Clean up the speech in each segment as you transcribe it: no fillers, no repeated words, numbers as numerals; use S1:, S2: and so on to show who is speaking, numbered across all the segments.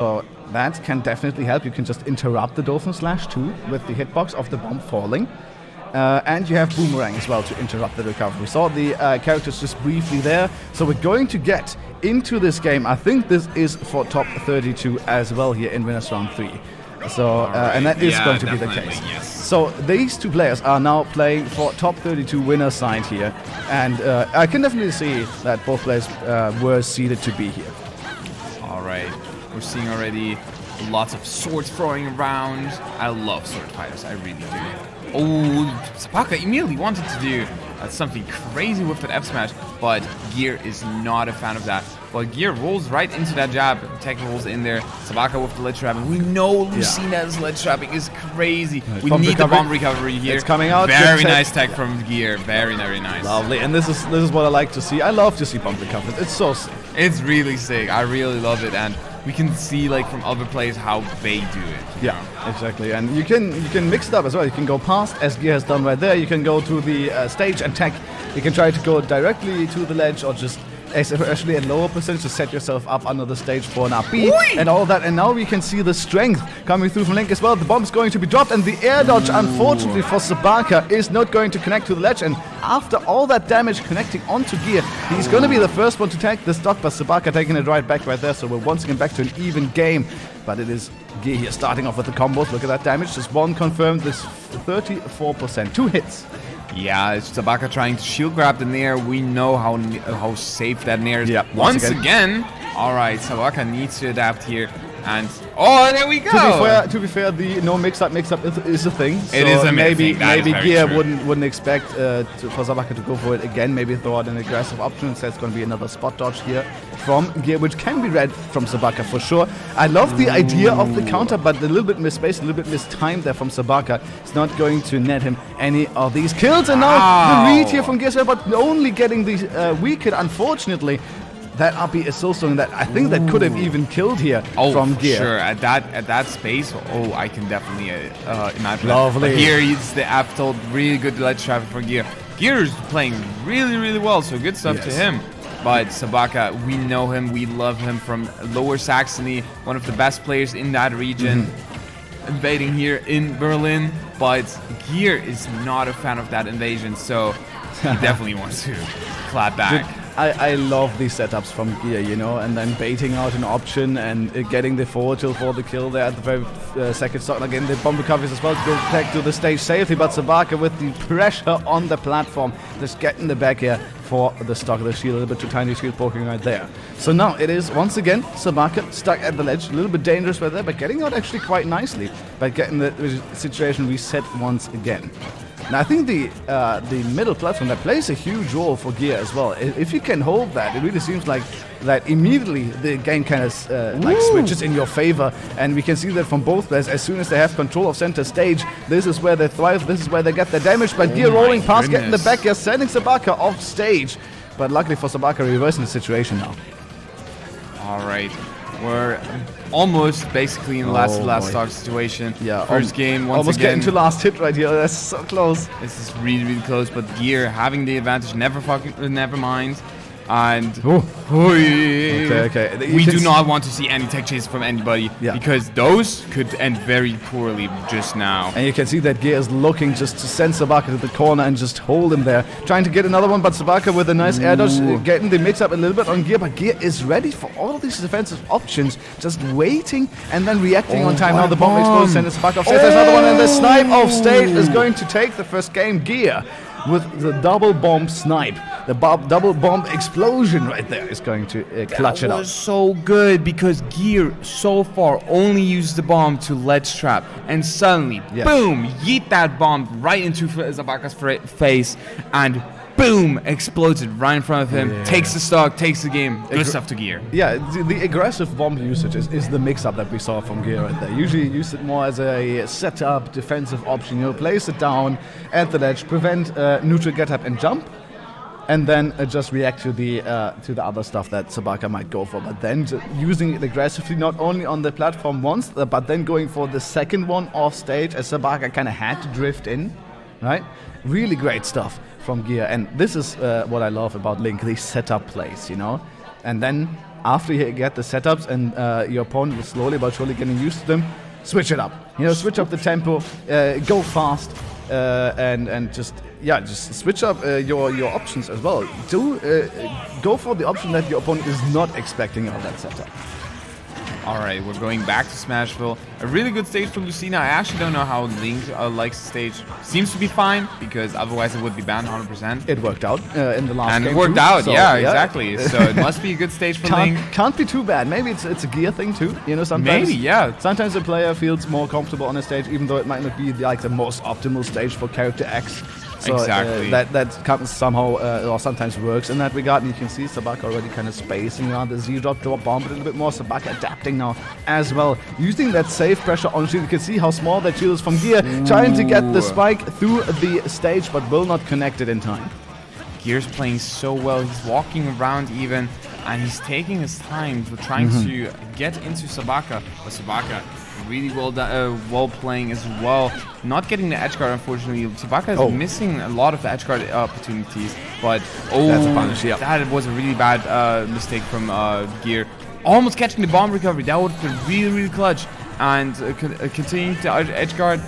S1: So that can definitely help. You can just interrupt the Dolphin Slash too with the hitbox of the bomb falling. And you have Boomerang as well to interrupt the recovery. We saw the characters just briefly there. So we're going to get into this game. I think this is for top 32 as well here in Winners Round 3. So, and that is going to be the case.
S2: Yes.
S1: So these two players are now playing for top 32 winner side here. And I can definitely see that both players were seeded to be here.
S2: All right. We're seeing already lots of swords throwing around. I love sword fighters. I really do. Oh, Sabaca immediately wanted to do something crazy with that F smash, but GeaR is not a fan of that. But GeaR rolls right into that jab. Tech rolls in there. Sabaca with the ledge trapping. We know Lucina's ledge trapping is crazy. We need the bomb recovery here.
S1: It's coming out.
S2: Very nice tech from GeaR. Very, very nice.
S1: Lovely. And this is what I like to see. I love to see bomb recovery. It's so sick.
S2: It's really sick. I really love it. And we can see like from other players how they do it.
S1: Yeah, exactly. And you can mix it up as well. You can go past, as GeaR has done right there. You can go to the stage and tech. You can try to go directly to the ledge or just especially at lower percentage to set yourself up under the stage for an RP and all that. And now we can see the strength coming through from Link as well. The bomb's going to be dropped and the air dodge, unfortunately for Sabaca, is not going to connect to the ledge. And after all that damage connecting onto GeaR, he's going to be the first one to take the stock, but Sabaca taking it right back right there. So we're once again back to an even game. But it is GeaR here starting off with the combos. Look at that damage. Just one confirmed. This 34%. 2 hits.
S2: Yeah, it's Sabaca trying to shield grab the Nair. We know how safe that Nair is.
S1: Yep,
S2: once again. All right, Sabaca needs to adapt here. And there we go.
S1: To be fair, the no mix-up is a thing. So
S2: it is a
S1: maybe GeaR
S2: true.
S1: wouldn't expect for Sabaca to go for it again. Maybe throw out an aggressive option. Instead, it's going to be another spot dodge here from GeaR, which can be read from Sabaca for sure. I love the idea of the counter, but a little bit misspaced, a little bit mistimed there from Sabaca. It's not going to net him any of these kills. And now the read here from GeaR, but only getting the weak hit, unfortunately. That RP is so strong that I think that could have even killed here from GeaR.
S2: Sure, at that space, I can definitely imagine.
S1: Lovely.
S2: But here he's the Aptold, really good ledge traffic for GeaR. GeaR is playing really, really well, so good stuff to him. But Sabaca, we know him, we love him from Lower Saxony, one of the best players in that region, invading here in Berlin. But GeaR is not a fan of that invasion, so he definitely wants to clap back.
S1: I love these setups from GeaR, you know, and then baiting out an option and getting the forward tilt for the kill there at the very second start. Again, the bomb recovers as well to go back to the stage safely, but Sabaca with the pressure on the platform, just getting the back here for the stock of the shield. A little bit too tiny shield poking right there. So now it is once again Sabaca stuck at the ledge, a little bit dangerous right there, but getting out actually quite nicely by getting the situation reset once again. Now I think the middle platform that plays a huge role for GeaR as well. If you can hold that, it really seems like that immediately the game kind of like switches in your favor, and we can see that from both players. As soon as they have control of center stage, this is where they thrive, this is where they get their damage. But GeaR rolling past, getting the back here, sending Sabaca off stage. But luckily for Sabaca, reversing the situation now.
S2: All right. We're almost basically in the last stock situation.
S1: Yeah,
S2: first game once
S1: almost
S2: again.
S1: Getting to last hit right here. That's so close.
S2: This is really, really close. But GeaR having the advantage. Never mind. And
S1: okay.
S2: We do not want to see any tech chases from anybody because those could end very poorly just now.
S1: And you can see that GeaR is looking just to send Sabaca to the corner and just hold him there, trying to get another one. But Sabaca with a nice air dodge, getting the mix up a little bit on GeaR. But GeaR is ready for all of these defensive options, just waiting and then reacting on time. Now the bomb explodes, sending Sabaca off stage. There's another one, and the snipe off stage is going to take the first game. GeaR with the double bomb snipe. The double bomb explosion right there is going to clutch it up.
S2: That was so good because GeaR so far only used the bomb to ledge trap, and suddenly, boom, yeet that bomb right into Sabaca's face, and boom, explodes it right in front of him, takes the stock, takes the game. Good stuff to GeaR.
S1: Yeah, the aggressive bomb usage is the mix-up that we saw from GeaR right there. Usually use it more as a setup, defensive option. You know, place it down at the ledge, prevent neutral get up and jump, and then just react to the other stuff that Sabaca might go for. But then using it aggressively, not only on the platform once, but then going for the second one off stage, as Sabaca kind of had to drift in, right? Really great stuff from GeaR, and this is what I love about Link, these setup plays, you know? And then after you get the setups and your opponent is slowly but surely getting used to them, switch it up. You know, switch up the tempo, go fast, and just switch up your options as well. Go for the option that your opponent is not expecting out of that setup.
S2: Alright, we're going back to Smashville. A really good stage for Lucina. I actually don't know how Link likes the stage. Seems to be fine, because otherwise it would be banned 100%.
S1: It worked out in the last game.
S2: And it worked
S1: too,
S2: out,
S1: so,
S2: yeah, exactly. So it must be a good stage for Link.
S1: Can't be too bad. Maybe it's a GeaR thing too. You know, sometimes.
S2: Maybe, yeah.
S1: Sometimes the player feels more comfortable on a stage, even though it might not be like the most optimal stage for character X. So
S2: exactly.
S1: That comes somehow or sometimes works in that regard. And you can see Sabaca already kind of spacing around the Z-drop bomb a little bit more. Sabaca adapting now as well, using that safe pressure on shield. You can see how small that shield is from GeaR, trying to get the spike through the stage, but will not connect it in time.
S2: GeaR's playing so well. He's walking around even, and he's taking his time for trying to get into Sabaca. But Sabaca really well playing as well. Not getting the edge guard, unfortunately. Sabaca is missing a lot of the edge guard opportunities. But
S1: that's a punish, yeah.
S2: That was a really bad mistake from GeaR. Almost catching the bomb recovery. That would have been really, really clutch. And continuing to edge guard.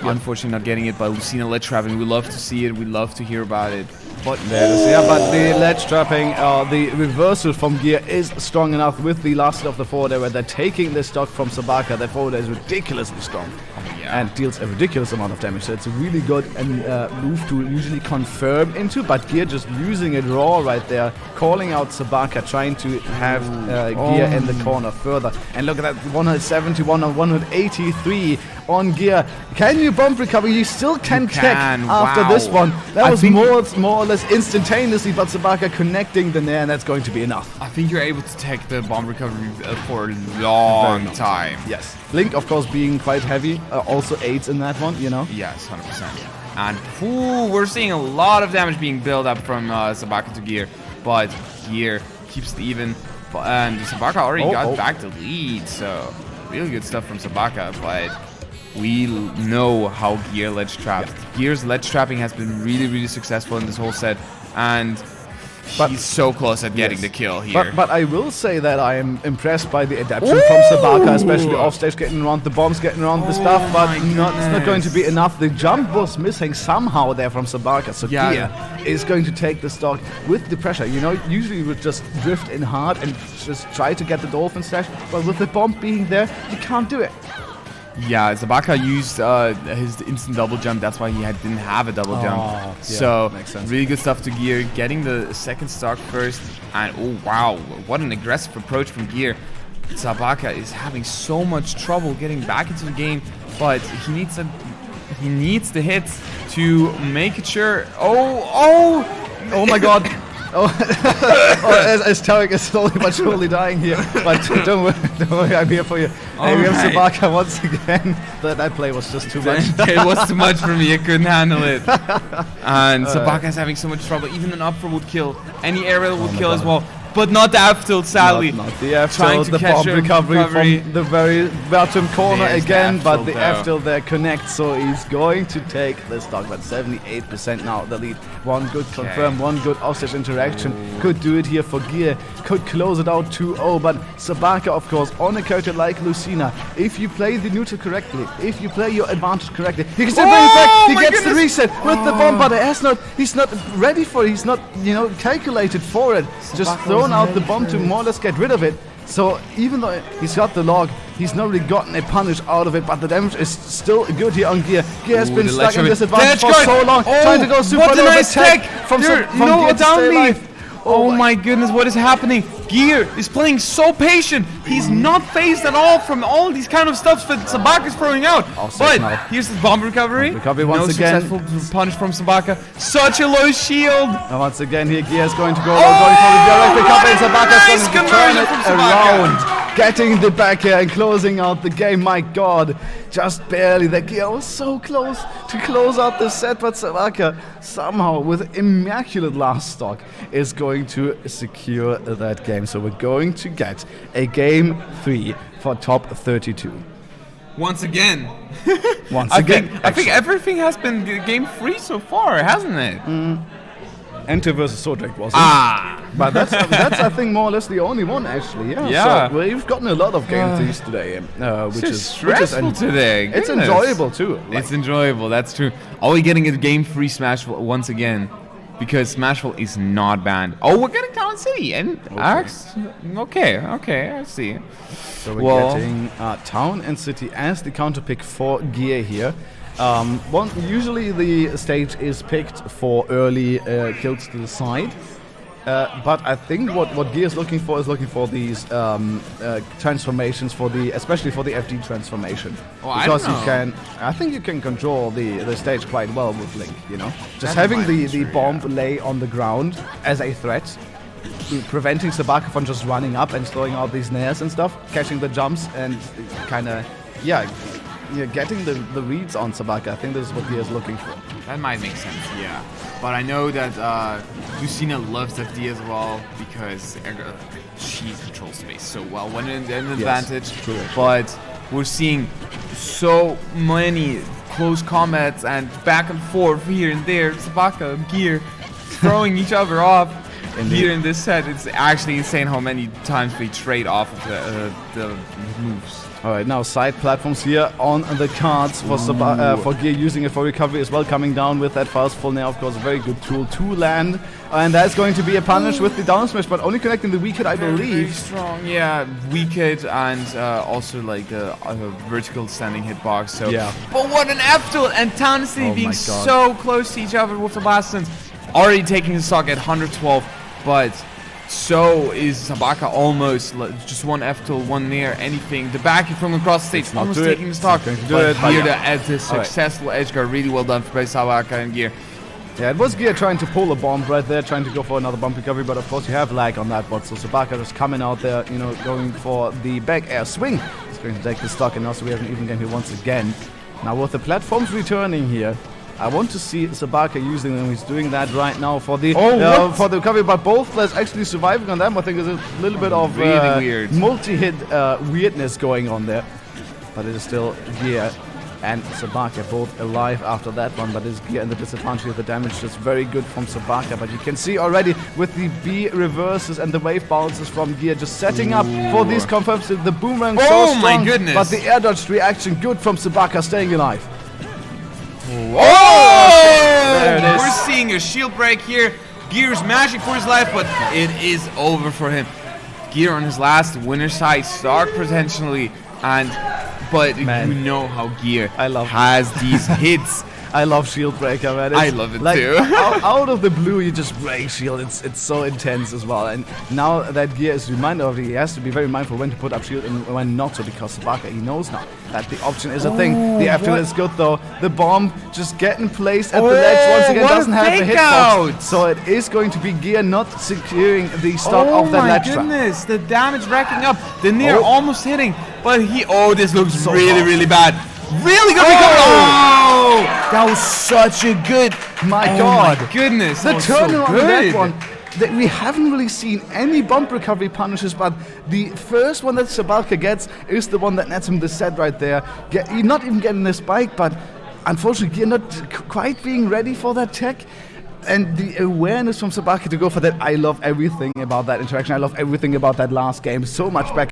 S2: Unfortunately, not getting it by Lucina ledge trapping. We love to see it. We love to hear about it. But
S1: but the ledge trapping, the reversal from GeaR is strong enough with the last of the forward where they're taking the stock from Sabaca. That forward is ridiculously strong and deals a ridiculous amount of damage. So it's a really good move to usually confirm into, but GeaR just using it raw right there, calling out Sabaca, trying to have GeaR in the corner further. And look at that, 171 on 183 on GeaR. Can you bomb recover? You still can tech after this one. That was more or less instantaneously, but Sabaca connecting the nair, and that's going to be enough.
S2: I think you're able to tech the bomb recovery for a long time.
S1: Yes. Link, of course, being quite heavy, also aids in that one, you know?
S2: Yes, 100%. And we're seeing a lot of damage being built up from Sabaca to GeaR, but GeaR keeps it even, and Sabaca already got back the lead, so really good stuff from Sabaca, but we know how GeaR ledge traps. GeaR's ledge trapping has been really, really successful in this whole set, and he's so close at getting the kill here.
S1: But I will say that I am impressed by the adaptation from Sabaca, especially offstage, getting around the bombs, getting around the stuff, but it's not going to be enough. The jump was missing somehow there from Sabaca, so GeaR is going to take the stock with the pressure. You know, usually you would just drift in hard and just try to get the Dolphin stash, but with the bomb being there, you can't do it.
S2: Yeah, Sabaca used his instant double jump. That's why he didn't have a double jump. So, really good stuff to GeaR. Getting the second stock first. And, oh, wow. What an aggressive approach from GeaR. Sabaca is having so much trouble getting back into the game. But he needs the hits to make it sure. Oh my god. As Tarek is slowly but surely dying here, but don't worry, I'm here for you. Hey, we have Sabaca once again. That play was just too much. It was too much for me, I couldn't handle it. And Sabaca is having so much trouble. Even an upper would kill. Any aerial would kill as well. But not the F tilt, sadly.
S1: Not the F tilt, the bomb recovery from the very bottom corner again, but the F tilt there connects, so he's going to take the stock. But 78% now, the lead. One good confirm, one good offstage interaction. Could do it here for GeaR, could close it out 2-0, but Sabaca, of course, on a character like Lucina, if you play the neutral correctly, if you play your advantage correctly, he can still bring it back, he gets the reset with the bomb, but he's not ready for it, he's not, calculated for it. Just thrown out the bomb to more or less get rid of it. So even though he's got the log, he's not really gotten a punish out of it, but the damage is still good here on GeaR. GeaR has been stuck in this advantage for so long, trying to go super low,
S2: nice tech
S1: from GeaR to stay alive.
S2: Oh my goodness, what is happening? GeaR is playing so patient. He's not phased at all from all these kind of stuff that Sabaca is throwing out. But here's the bomb recovery.
S1: Once again.
S2: Successful punish from Sabaca. Such a low shield.
S1: And once again here, GeaR is going to go going for the direct recovery, and Sabaca is going to turn it around. Getting the back air and closing out the game. My god, just barely. The GeaR was so close to close out the set, but Sabaca somehow with immaculate last stock is going to secure that game. So we're going to get a game 3 for top 32.
S2: Once again.
S1: I
S2: think everything has been game 3 so far, hasn't it?
S1: Enter versus Sodrek, wasn't it? But that's I think more or less the only one actually.
S2: Yeah.
S1: So we've gotten a lot of game thieves today, which is
S2: stressful today.
S1: It's
S2: Goodness.
S1: enjoyable too.
S2: It's enjoyable. That's true. Are we getting a game-free Smashville once again? Because Smashville is not banned. Oh, we're getting Town City and Axe. Okay, I see.
S1: So we're getting Town and City as the counter pick for GeaR here. Usually the stage is picked for early kills to the side. But I think what GeaR is looking for these transformations especially for the FD transformation. Because I think you can control the stage quite well with Link, you know. Just having the bomb lay on the ground as a threat, preventing Sabaca from just running up and throwing out these nairs and stuff, catching the jumps and kind of, getting the reads on Sabaca. I think this is what GeaR is looking for.
S2: That might make sense, yeah. But I know that Lucina loves FD as well because she controls space so well when in an advantage.
S1: True,
S2: but we're seeing so many close combats and back and forth here and there. Sabaca and GeaR throwing each other off. Here in this set, it's actually insane how many times we trade off of the moves.
S1: Alright, now side platforms here on the cards for GeaR, using it for recovery as well, coming down with that fast full nair, of course, a very good tool to land. And that's going to be a punish with the down smash, but only connecting the weak hit, I believe.
S2: Very strong, yeah, weak hit and also like a vertical standing hitbox. So.
S1: Yeah.
S2: But what an F tool, and Town City being so close to each other with the Bastons. Already taking the stock at 112, but so is Sabaca almost just one F tool, one nair, anything. The back from across the stage, almost taking the stock. But here the successful edge guard, really well done by Sabaca and GeaR.
S1: Yeah, it was GeaR trying to pull a bomb right there, trying to go for another bump recovery, but of course you have lag on that bot, so Sabaca just coming out there, you know, going for the back air swing. He's going to take the stock, and also we have an even game here once again. Now with the platforms returning here, I want to see Sabaca using them. He's doing that right now for the recovery, but both players actually surviving on them. I think there's a little bit of
S2: really weird
S1: multi-hit weirdness going on there. But it is still GeaR and Sabaca both alive after that one. But it's GeaR and the disadvantage of the damage is very good from Sabaca. But you can see already with the B reverses and the wave bounces from GeaR just setting up for these confirms. The boomerang so strong,
S2: my goodness.
S1: But the air dodge reaction good from Sabaca, staying alive.
S2: There it is. We're seeing a shield break here. GeaR's mashing for his life, but it is over for him. GeaR on his last winner side, stock potentially, but you know how GeaR has these hits.
S1: I love shield breaker, man.
S2: I love it too.
S1: out of the blue, you just break shield. It's so intense as well. And now that GeaR is reminded of it, he has to be very mindful when to put up shield and when not to, because Sabaca, he knows now that the option is a thing. The after is good though. The bomb just getting placed at the ledge once again, doesn't have the hitbox. So it is going to be GeaR not securing the stock of the ledge trap.
S2: Oh my goodness, the damage racking up. The nair almost hitting, but this looks so really bad. Really good recovery!
S1: That was such a good. My God!
S2: My goodness!
S1: The turnaround on that one. We haven't really seen any bump recovery punishes, but the first one that Sabaca gets is the one that nets him the set right there. Not even getting the spike, but unfortunately, GeaR not quite being ready for that tech. And the awareness from Sabaca to go for that, I love everything about that interaction. I love everything about that last game. So much back